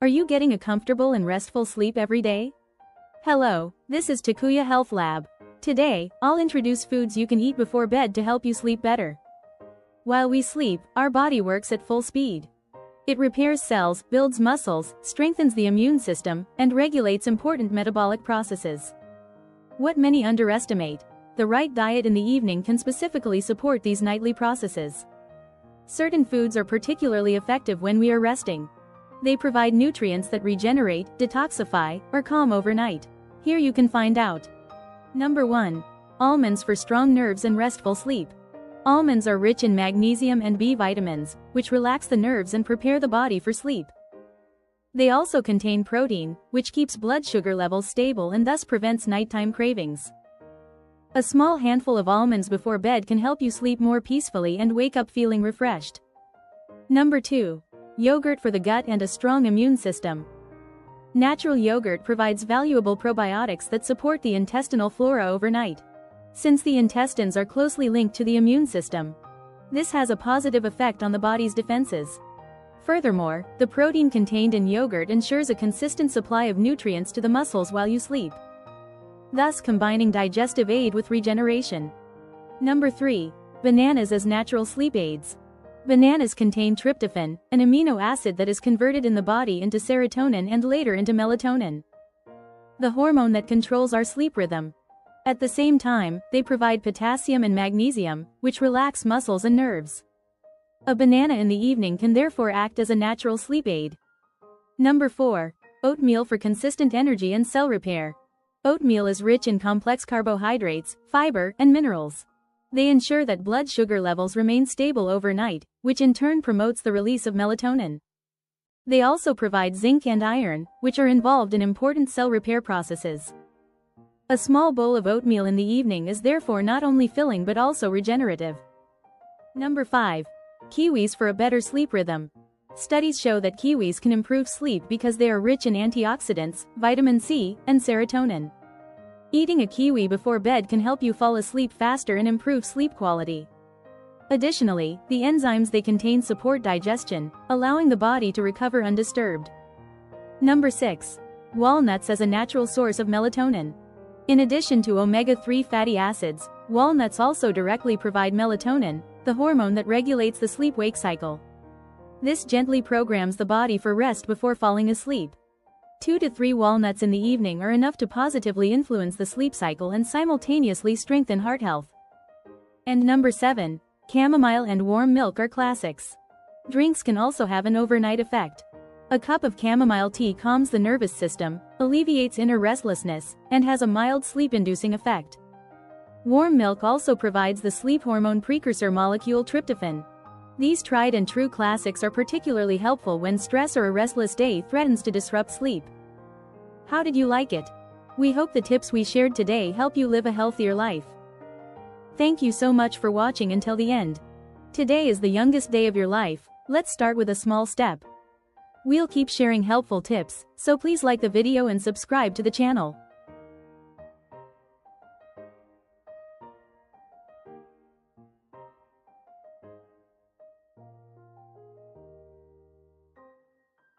Are you getting a comfortable and restful sleep every day? Hello, this is Takuya Health Lab. Today, I'll introduce foods you can eat before bed to help you sleep better. While we sleep, our body works at full speed. It repairs cells, builds muscles, strengthens the immune system, and regulates important metabolic processes. What many underestimate: the right diet in the evening can specifically support these nightly processes. Certain foods are particularly effective when we are resting. They provide nutrients that regenerate, detoxify, or calm overnight. Here you can find out. Number 1. Almonds for strong nerves and restful sleep. Almonds are rich in magnesium and B vitamins, which relax the nerves and prepare the body for sleep. They also contain protein, which keeps blood sugar levels stable and thus prevents nighttime cravings. A small handful of almonds before bed can help you sleep more peacefully and wake up feeling refreshed. Number 2. Yogurt for the gut and a strong immune system. Natural yogurt provides valuable probiotics that support the intestinal flora overnight. Since the intestines are closely linked to the immune system, this has a positive effect on the body's defenses. Furthermore, the protein contained in yogurt ensures a consistent supply of nutrients to the muscles while you sleep, thus combining digestive aid with regeneration. Number 3. Bananas as natural sleep aids. Bananas contain tryptophan, an amino acid that is converted in the body into serotonin and later into melatonin, the hormone that controls our sleep rhythm. At the same time, they provide potassium and magnesium, which relax muscles and nerves. A banana in the evening can therefore act as a natural sleep aid. Number 4. Oatmeal for consistent energy and cell repair. Oatmeal is rich in complex carbohydrates, fiber, and minerals. They ensure that blood sugar levels remain stable overnight, which in turn promotes the release of melatonin. They also provide zinc and iron, which are involved in important cell repair processes. A small bowl of oatmeal in the evening is therefore not only filling but also regenerative. Number 5. Kiwis for a better sleep rhythm. Studies show that kiwis can improve sleep because they are rich in antioxidants, vitamin C, and serotonin. Eating a kiwi before bed can help you fall asleep faster and improve sleep quality. Additionally, the enzymes they contain support digestion, allowing the body to recover undisturbed. Number 6. Walnuts as a natural source of melatonin. In addition to omega-3 fatty acids, walnuts also directly provide melatonin, the hormone that regulates the sleep-wake cycle. This gently programs the body for rest before falling asleep. 2 to 3 walnuts in the evening are enough to positively influence the sleep cycle and simultaneously strengthen heart health. And number 7. Chamomile and warm milk are classics. Drinks can also have an overnight effect. A cup of chamomile tea calms the nervous system, alleviates inner restlessness, and has a mild sleep-inducing effect. Warm milk also provides the sleep hormone precursor molecule tryptophan. These tried and true classics are particularly helpful when stress or a restless day threatens to disrupt sleep. How did you like it? We hope the tips we shared today help you live a healthier life. Thank you so much for watching until the end. Today is the youngest day of your life. Let's start with a small step. We'll keep sharing helpful tips, so please like the video and subscribe to the channel.